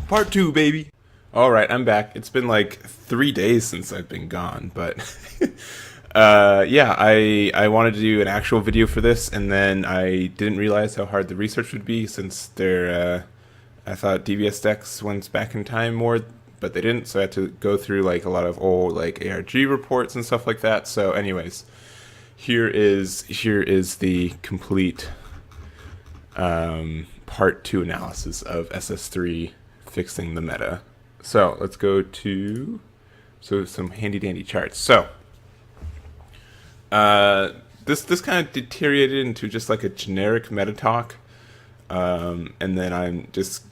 Part 2, baby. Alright, I'm back. It's been like 3 days since I've been gone, but yeah, I wanted to do an actual video for this, and then I didn't realize how hard the research would be since I thought DBS decks went back in time more, but they didn't, so I had to go through like a lot of old like ARG reports and stuff like that. So anyways, here is the complete part 2 analysis of SS3 fixing the meta. So let's go to some handy dandy charts. So this kind of deteriorated into just like a generic meta talk, and then I'm just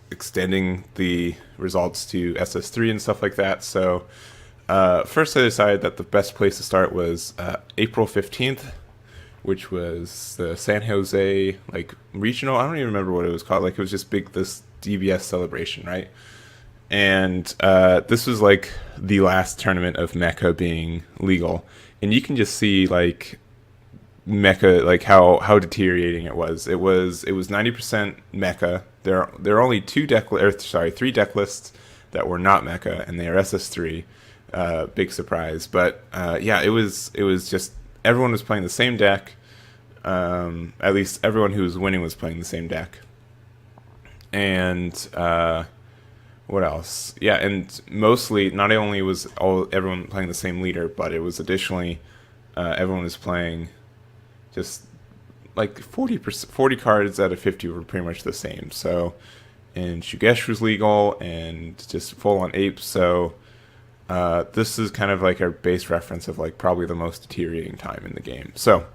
extending the results to SS3 and stuff like that. So first I decided that the best place to start was April 15th, which was the San Jose like regional. I don't even remember what it was called. Like it was just this DBS celebration, right? And this was like the last tournament of Mecha being legal, and you can just see like Mecha, like how deteriorating it was. It was 90% Mecha. There are only three deck lists that were not Mecha, and they are SS3. Big surprise, but yeah, it was just everyone was playing the same deck. At least everyone who was winning was playing the same deck. And what else? Yeah, and mostly not only was everyone playing the same leader, but it was additionally everyone was playing just like 40 cards out of 50 were pretty much the same. So, and Shugesh was legal and just full on apes. So this is kind of like our base reference of like probably the most deteriorating time in the game. So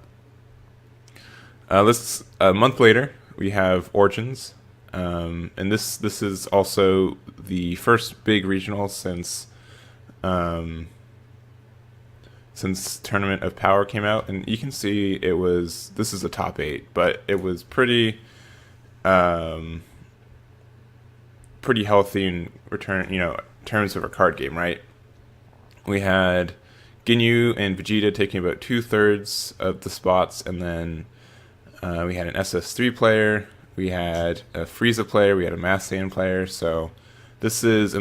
let's a month later we have Origins, and this is also the first big regional since Tournament of Power came out, and you can see this is a top 8, but it was pretty healthy in terms of a card game, right? We had Ginyu and Vegeta taking about 2/3 of the spots, and then we had an SS3 player, we had a Frieza player, we had a Mass Saiyan player. So this is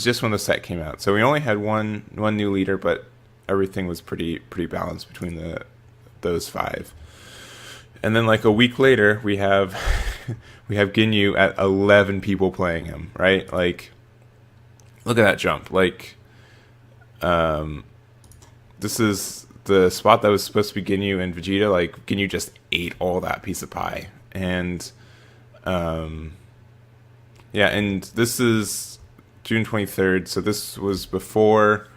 just when the set came out. So we only had one new leader, but everything was pretty balanced between those 5. And then like a week later, we have Ginyu at 11 people playing him, right? Like, look at that jump. Like, this is the spot that was supposed to be Ginyu and Vegeta. Like, Ginyu just ate all that piece of pie. And yeah, and this is June 23rd, so this was before,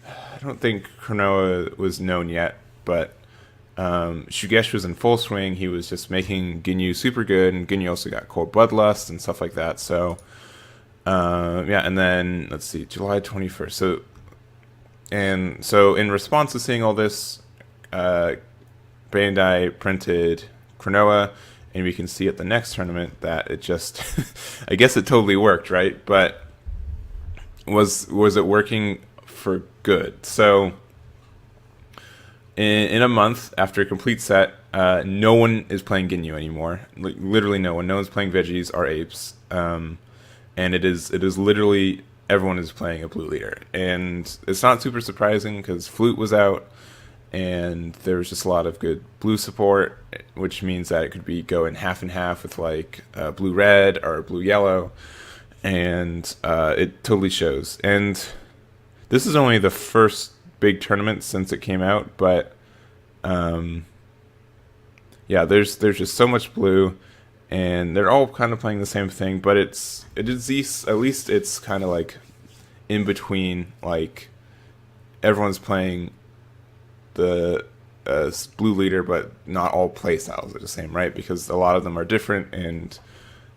I don't think Cronoa was known yet, but Shugesh was in full swing. He was just making Ginyu super good, and Ginyu also got Cold Bloodlust and stuff like that. So yeah, and then let's see, July 21st. So in response to seeing all this, Bandai printed Cronoa, and we can see at the next tournament that it just I guess it totally worked, right? But was it working for good? So in a month after a complete set, no one is playing Ginyu anymore. Like, literally no one. No one's playing Veggies or Apes. And it is literally everyone is playing a blue leader. And it's not super surprising because Flute was out, and there was just a lot of good blue support, which means that it could be going half and half with like blue red or blue yellow, and it totally shows. And this is only the first big tournament since it came out, but yeah, there's just so much blue, and they're all kind of playing the same thing, but at least it's kind of like in between. Like, everyone's playing the blue leader, but not all play styles are the same, right? Because a lot of them are different, and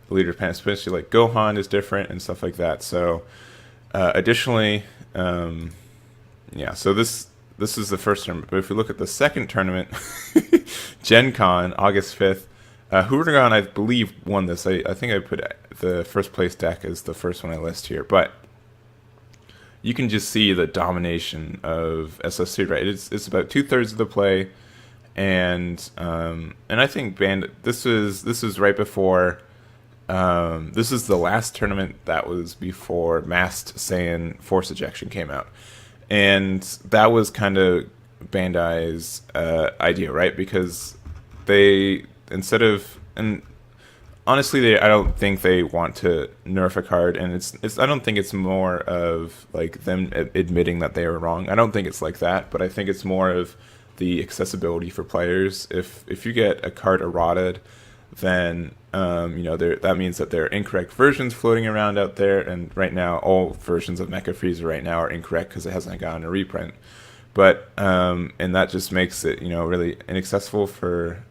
the leader pan, especially like Gohan, is different and stuff like that. So additionally, yeah, so this is the first tournament. But if we look at the second tournament, Gen Con, August 5th, Huragan, I believe, won this. I think I put the first place deck as the first one I list here, but you can just see the domination of SS3, right? It's about 2/3 of the play, and I think this was right before this is the last tournament that was before Masked Saiyan Force Ejection came out, and that was kind of Bandai's idea, right? Because they, instead of, and honestly, I don't think they want to nerf a card, and I don't think it's more of like them admitting that they were wrong. I don't think it's like that, but I think it's more of the accessibility for players. If you get a card errated, then that means that there are incorrect versions floating around out there, and right now all versions of Mecha Frieza right now are incorrect because it hasn't gotten a reprint. But and that just makes it really inaccessible for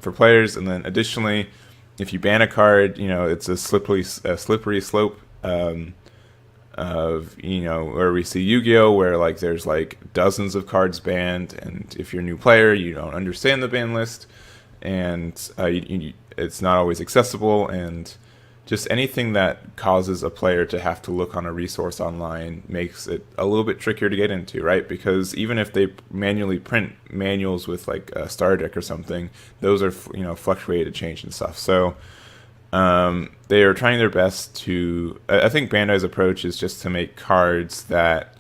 players. And then additionally, if you ban a card, it's a slippery slope of where we see Yu-Gi-Oh, where like there's like dozens of cards banned, and if you're a new player, you don't understand the ban list, and it's not always accessible, and just anything that causes a player to have to look on a resource online makes it a little bit trickier to get into, right? Because even if they manually print manuals with like a Star Deck or something, those are fluctuated change and stuff. So they are trying their best to. I think Bandai's approach is just to make cards that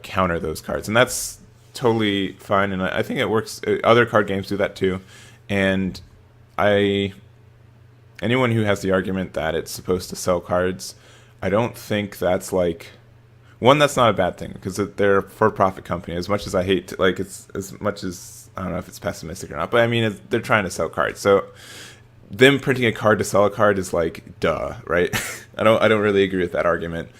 counter those cards, and that's totally fine. And I think it works. Other card games do that too, and anyone who has the argument that it's supposed to sell cards, I don't think that's like, one, that's not a bad thing, because they're a for-profit company. As much as I hate to, it's as much as, I don't know if it's pessimistic or not, but I mean, they're trying to sell cards. So them printing a card to sell a card is like, duh, right? I don't really agree with that argument.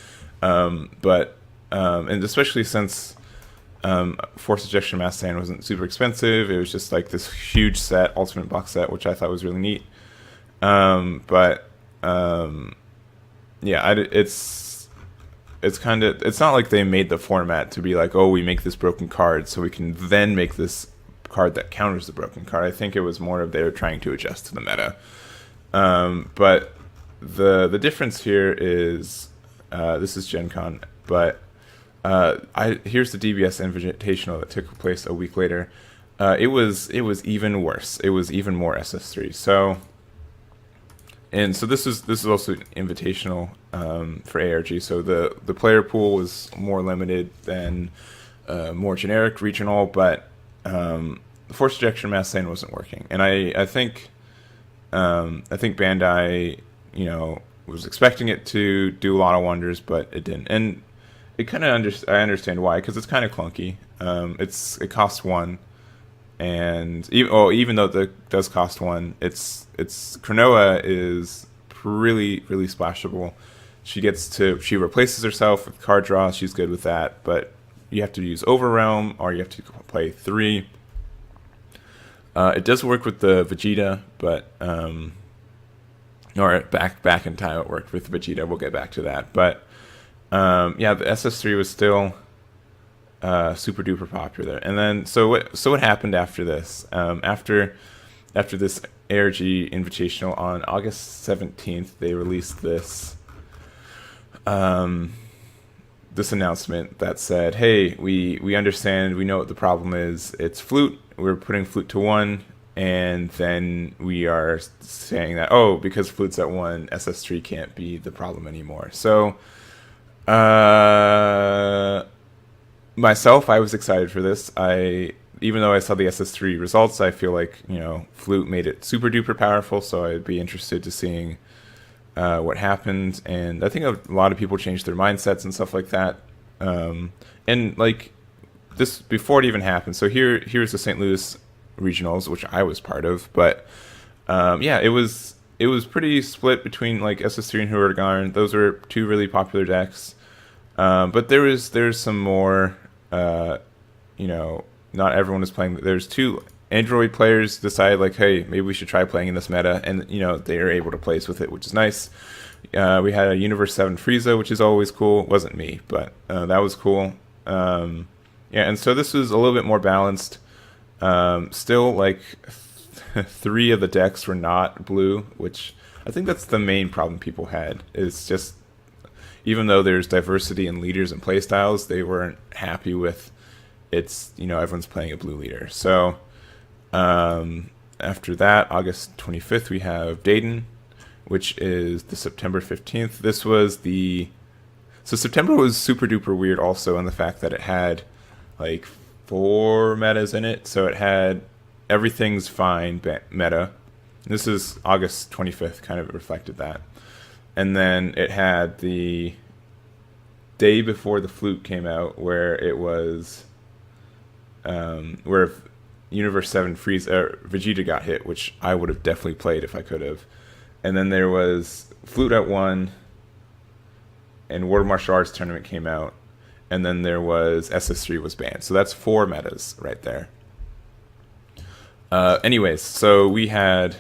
But and especially since Force Ejection Masked Saiyan wasn't super expensive, it was just like this huge set, Ultimate Box set, which I thought was really neat. It's kind of, it's not like they made the format to be like, oh, we make this broken card so we can then make this card that counters the broken card. I think it was more of they were trying to adjust to the meta. But the difference here is, this is Gen Con, but here's the DBS Invitational that took place a week later. It was even worse. It was even more SS3. So this is also invitational for ARG. So the player pool was more limited than more generic regional, but the Force Ejection Masked Saiyan wasn't working, and I think Bandai was expecting it to do a lot of wonders, but it didn't, and it kind of I understand why, because it's kind of clunky. It costs one. And even though it does cost one, it's Cronoa is really, really splashable. She replaces herself with card draw. She's good with that, but you have to use Overrealm, or you have to play 3. It does work with the Vegeta, but or back in time it worked with Vegeta. We'll get back to that, but the SS3 was still super duper popular. And then so what happened after this? After this ARG Invitational on August 17th, they released this announcement that said, hey, we understand, we know what the problem is. It's Flute. We're putting Flute to 1, and then we are saying that, because Flute's at 1, SS3 can't be the problem anymore. So myself, I was excited for this. Even though I saw the SS3 results, I feel like Flute made it super duper powerful. So I'd be interested to seeing what happened. And I think a lot of people changed their mindsets and stuff like that. And like this before it even happened. So here's the St. Louis regionals, which I was part of. But it was pretty split between like SS3 and Huragan. Those were two really popular decks. But there's some more, not everyone was playing. There's 2 Android players decided like, hey, maybe we should try playing in this meta, and they are able to place with it, which is nice. We had a Universe 7 Frieza, which is always cool. It wasn't me, but that was cool. And so this was a little bit more balanced. Still, like 3 of the decks were not blue, which I think that's the main problem people had. Is just, even though there's diversity in leaders and playstyles, they weren't happy with everyone's playing a blue leader. So after that, August 25th, we have Dayton, which is the September 15th. This was so September was super duper weird also in the fact that it had like 4 metas in it. So it had everything's fine meta. This is August 25th, kind of reflected that. And then it had the day before the flute came out where it was where Universe 7 Vegeta got hit, which I would have definitely played if I could have. And then there was Flute at 1, and World Martial Arts Tournament came out, and then there was SS3 was banned. So that's 4 metas right there. Anyways, so we had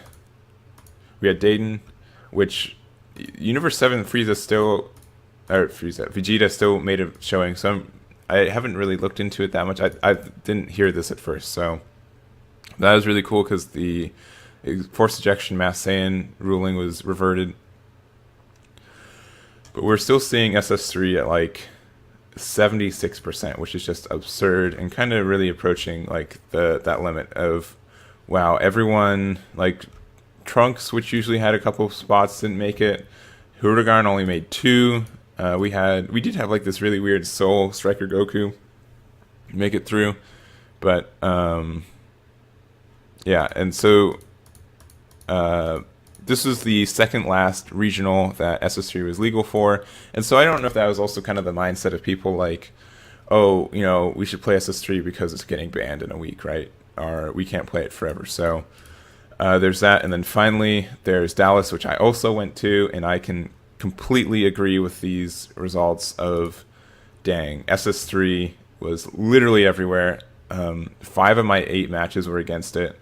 Dayton, which Universe 7 Vegeta still made a showing. So I haven't really looked into it that much. I didn't hear this at first, so that was really cool because the force ejection Mass Saiyan ruling was reverted. But we're still seeing SS3 at like 76%, which is just absurd and kind of really approaching like that limit of, wow, everyone, like Trunks, which usually had a couple of spots, didn't make it. Huragan only made 2. We did have like this really weird Soul Striker Goku make it through, but yeah, and so this was the second last regional that SS3 was legal for, and so I don't know if that was also kind of the mindset of people like, oh, you know, we should play SS3 because it's getting banned in a week, right? Or we can't play it forever. So there's that, and then finally there's Dallas, which I also went to, and I can completely agree with these results of, dang, SS3 was literally everywhere. 5 of my 8 matches were against it,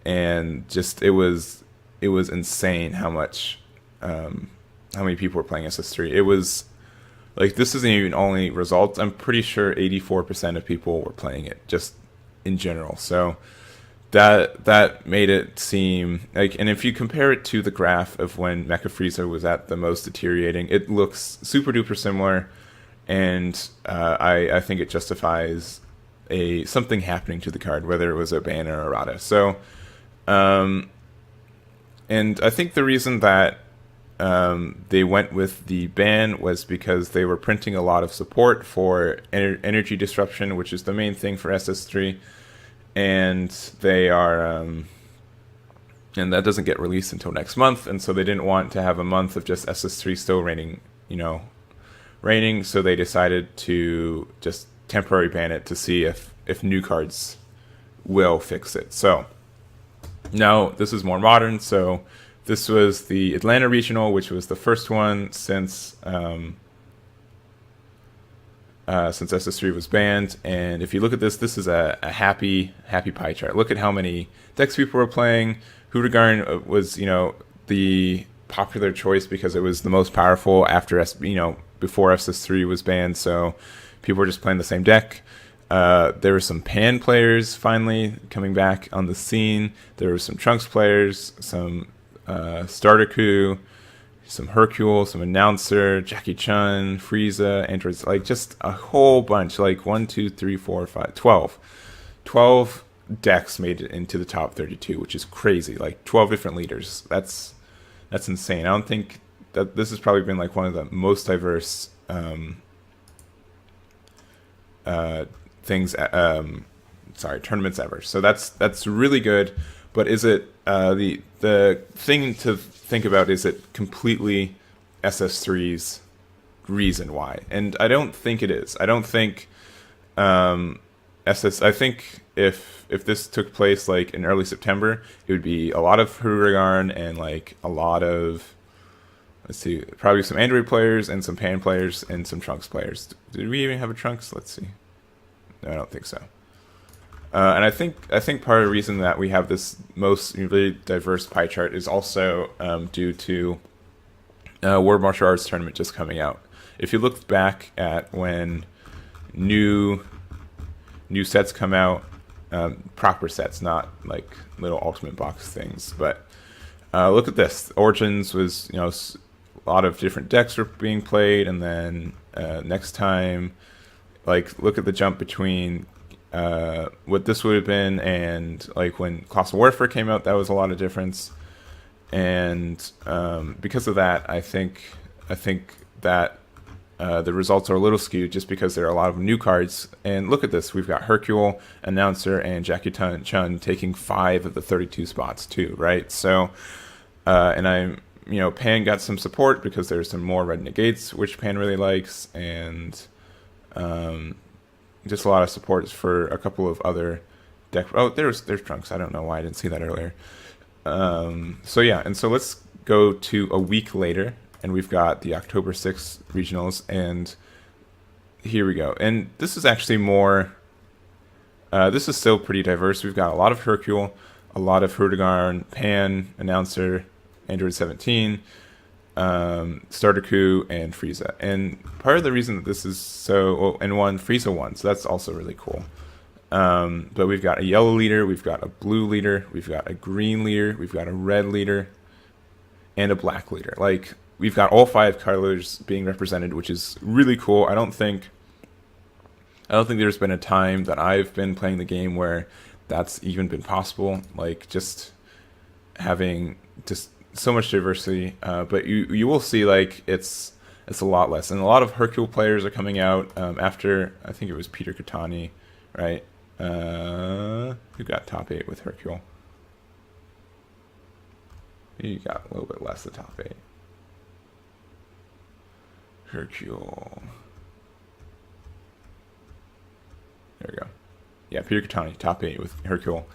and just it was insane how many people were playing SS3. It was like, this isn't even only results. I'm pretty sure 84% of people were playing it just in general. So that made it seem like, and if you compare it to the graph of when Mecha Frieza was at the most deteriorating, it looks super duper similar, and I think it justifies something happening to the card, whether it was a ban or errata. So, and I think the reason that they went with the ban was because they were printing a lot of support for energy disruption, which is the main thing for SS3. And they are, and that doesn't get released until next month, and so they didn't want to have a month of just SS3 still reigning, so they decided to just temporarily ban it to see if new cards will fix it. So now this is more modern, so this was the Atlanta Regional, which was the first one since SS3 was banned. And if you look at this is a happy pie chart. Look at how many decks people were playing. Huragan was, the popular choice because it was the most powerful after before SS3 was banned, so people were just playing the same deck. There were some Pan players finally coming back on the scene. There were some Trunks players, some Starter Coup, some Hercule, some Announcer, Jackie Chun, Frieza, Androids, like just a whole bunch, like 1, 2, 3, 4, 5, 12. 12 decks made it into the top 32, which is crazy. Like 12 different leaders. That's insane. I don't think that this has probably been like one of the most diverse tournaments ever. So that's really good. But is it the thing to think about, is it completely SS3's reason why? And I don't think it is. I don't think I think if this took place like in early September, it would be a lot of Huragan and like a lot of, let's see, probably some Android players and some Pan players and some Trunks players. Did we even have a Trunks? Let's see. No, I don't think so. And I think part of the reason that we have this most really diverse pie chart is also due to World Martial Arts Tournament just coming out. If you look back at when new sets come out, proper sets, not like little ultimate box things, but look at this. Origins was, a lot of different decks were being played, and then next time, like, look at the jump between what this would have been, and like when Colossal Warfare came out, that was a lot of difference. And because of that, I think that the results are a little skewed just because there are a lot of new cards. And look at this, we've got Hercule, Announcer, and Jackie Chun taking 5 of the 32 spots too, right? So, and I'm, Pan got some support because there's some more red negates, which Pan really likes, and just a lot of support for a couple of other deck. Oh, there's Trunks. I don't know why I didn't see that earlier. So yeah, and so let's go to a week later, and we've got the October 6th regionals, and here we go. And this is actually more, this is still pretty diverse. We've got a lot of Hercule, a lot of Hurdigarn, Pan, Announcer, Android 17, Starter Coup, and Frieza. And part of the reason that this is so, and one Frieza one, so that's also really cool. But we've got a yellow leader, we've got a blue leader, we've got a green leader, we've got a red leader, and a black leader. Like, we've got all 5 colors being represented, which is really cool. I don't think there's been a time that I've been playing the game where that's even been possible. Like, just having just so much diversity. But you will see, like, it's a lot less. And a lot of Hercule players are coming out after, I think it was Peter Katani, right? Who got top 8 with Hercule? He got a little bit less than top 8. Hercule. There we go. Yeah, Peter Katani, top 8 with Hercule.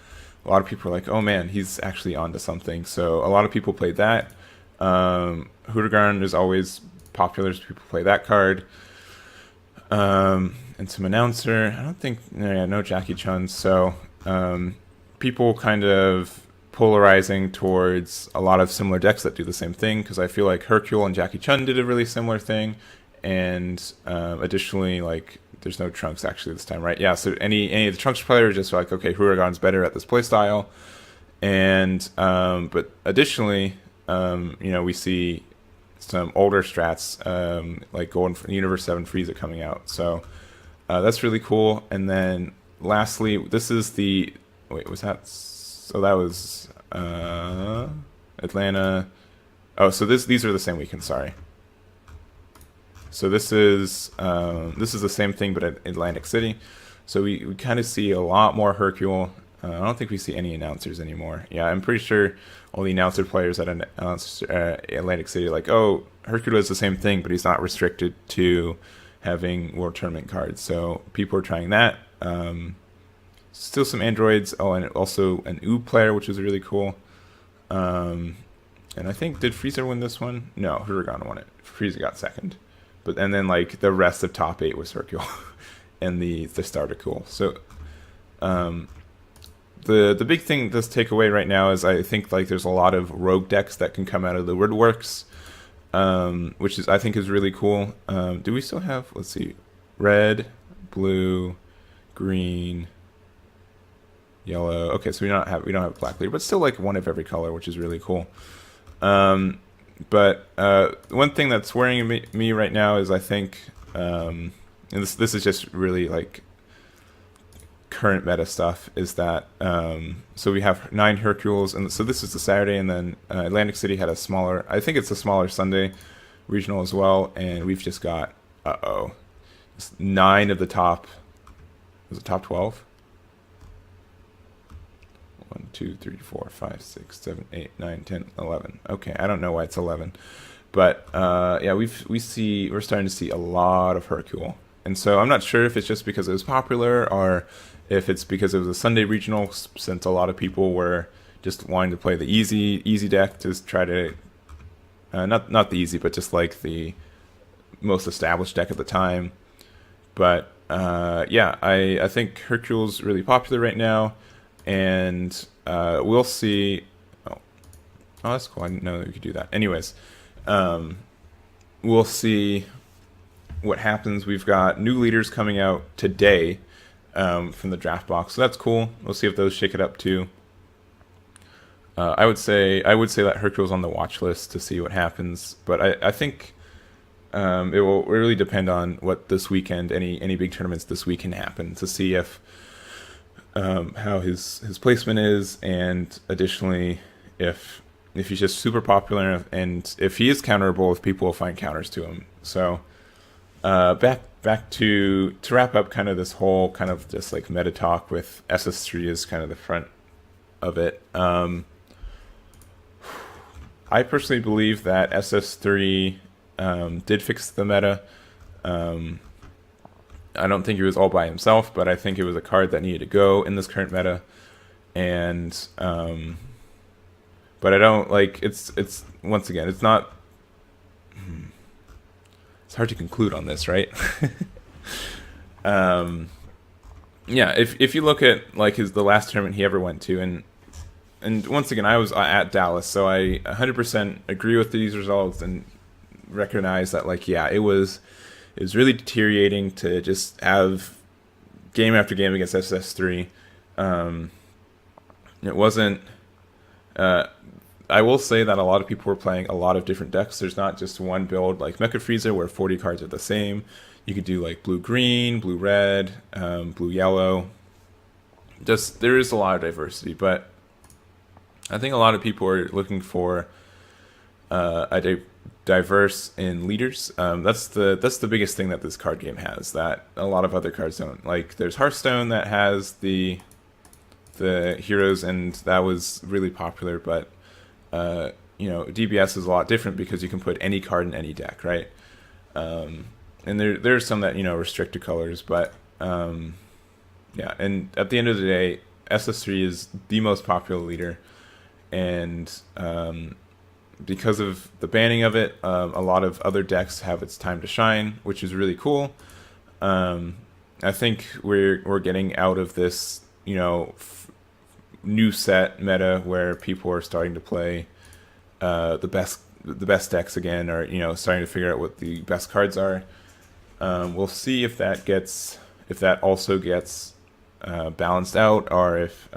A lot of people are like, oh man, he's actually onto something. So a lot of people played that. Hurdigarn is always popular, so people play that card. And some Announcer. I don't think, no Jackie Chun. So people kind of polarizing towards a lot of similar decks that do the same thing, because I feel like Hercule and Jackie Chun did a really similar thing. And additionally, like, there's no Trunks actually this time, right? Yeah, so any of the Trunks players just like, okay, Huragon's better at this playstyle. And but additionally, we see some older strats like going for Universe 7 Frieza coming out. So that's really cool. And then lastly, this is the was that? So that was Atlanta. Oh, so these are the same weekend. Sorry. So this is the same thing, but at Atlantic City. So we kind of see a lot more Hercule. I don't think we see any Announcers anymore. Yeah, I'm pretty sure all the Announcer players at Atlantic City are like, oh, Hercule does the same thing, but he's not restricted to having World Tournament cards. So people are trying that. Still some androids. Oh, and also an U player, which is really cool. And I think, did Frieza win this one? No, Huragon won it. Frieza got second. And then like the rest of top 8 was Hercule and the starter cool. So the big thing to take away right now is I think like there's a lot of rogue decks that can come out of the woodworks, which I think is really cool. Do we still have, let's see, red, blue, green, yellow? Okay, so we don't have a black leader, but still like one of every color, which is really cool. But one thing that's worrying me right now is I think, and this is just really like current meta stuff, is that so we have 9 Hercules, and so this is the Saturday, and then Atlantic City had a smaller, I think it's a smaller Sunday regional as well, and we've just got 9 of the top, was it top 12? 1, 2, 3, 4, 5, 6, 7, 8, 9, 10, 11. Okay, I don't know why it's 11. But yeah, we're starting to see a lot of Hercule. And so I'm not sure if it's just because it was popular or if it's because it was a Sunday regional, since a lot of people were just wanting to play the easy deck to try to not the easy, but just like the most established deck at the time. But yeah, I think Hercule's really popular right now. And we'll see. Oh, that's cool. I didn't know that we could do that. Anyways, we'll see what happens. We've got new leaders coming out today from the draft box, so that's cool. We'll see if those shake it up too. I would say that Hercule's on the watch list to see what happens, but I think it will really depend on what this weekend, any big tournaments this week can happen, to see if how his placement is, and additionally, if he's just super popular, and if he is counterable, if people will find counters to him. So back to wrap up kind of this whole kind of just like meta talk with SS3 is kind of the front of it. I personally believe that SS3 did fix the meta. I don't think he was all by himself, but I think it was a card that needed to go in this current meta. And but I don't like it's once again, it's not it's hard to conclude on this, right? Yeah, if you look at like the last tournament he ever went to, and once again, I was at Dallas, so I 100% agree with these results and recognize that, like, yeah, it was really deteriorating to just have game after game against SS3. It wasn't. I will say that a lot of people were playing a lot of different decks. There's not just one build like Mecha Freezer where 40 cards are the same. You could do like blue-green, blue-red, blue-yellow. Just there is a lot of diversity, but I think a lot of people are looking for diverse in leaders. That's the biggest thing that this card game has that a lot of other cards don't. Like there's Hearthstone that has the heroes, and that was really popular, but DBS is a lot different because you can put any card in any deck, right? And there's some that restrict to colors, but yeah. And at the end of the day, SS3 is the most popular leader, and because of the banning of it, a lot of other decks have its time to shine, which is really cool. I think we're getting out of this new set meta where people are starting to play the best decks again, or starting to figure out what the best cards are. We'll see if that also gets balanced out, or if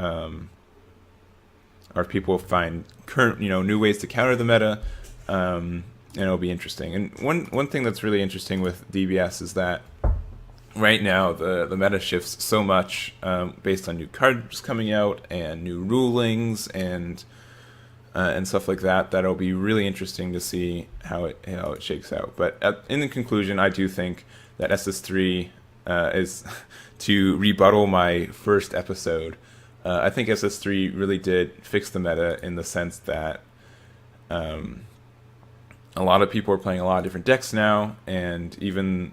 people find current new ways to counter the meta, and it'll be interesting. And one thing that's really interesting with DBS is that right now the meta shifts so much based on new cards coming out and new rulings and stuff like that, that'll be really interesting to see how it shakes out. But in the conclusion, I do think that SS3 is to rebuttal my first episode. I think SS3 really did fix the meta in the sense that a lot of people are playing a lot of different decks now, and even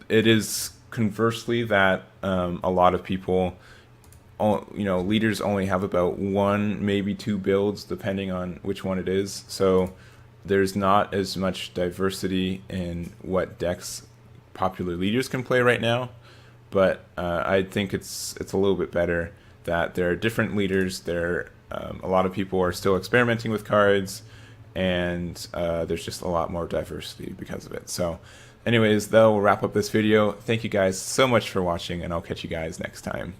it is conversely that a lot of people, leaders only have about one, maybe two builds, depending on which one it is. So there's not as much diversity in what decks popular leaders can play right now. But I think it's a little bit better that there are different leaders. A lot of people are still experimenting with cards, and there's just a lot more diversity because of it. So anyways, that will wrap up this video. Thank you guys so much for watching, and I'll catch you guys next time.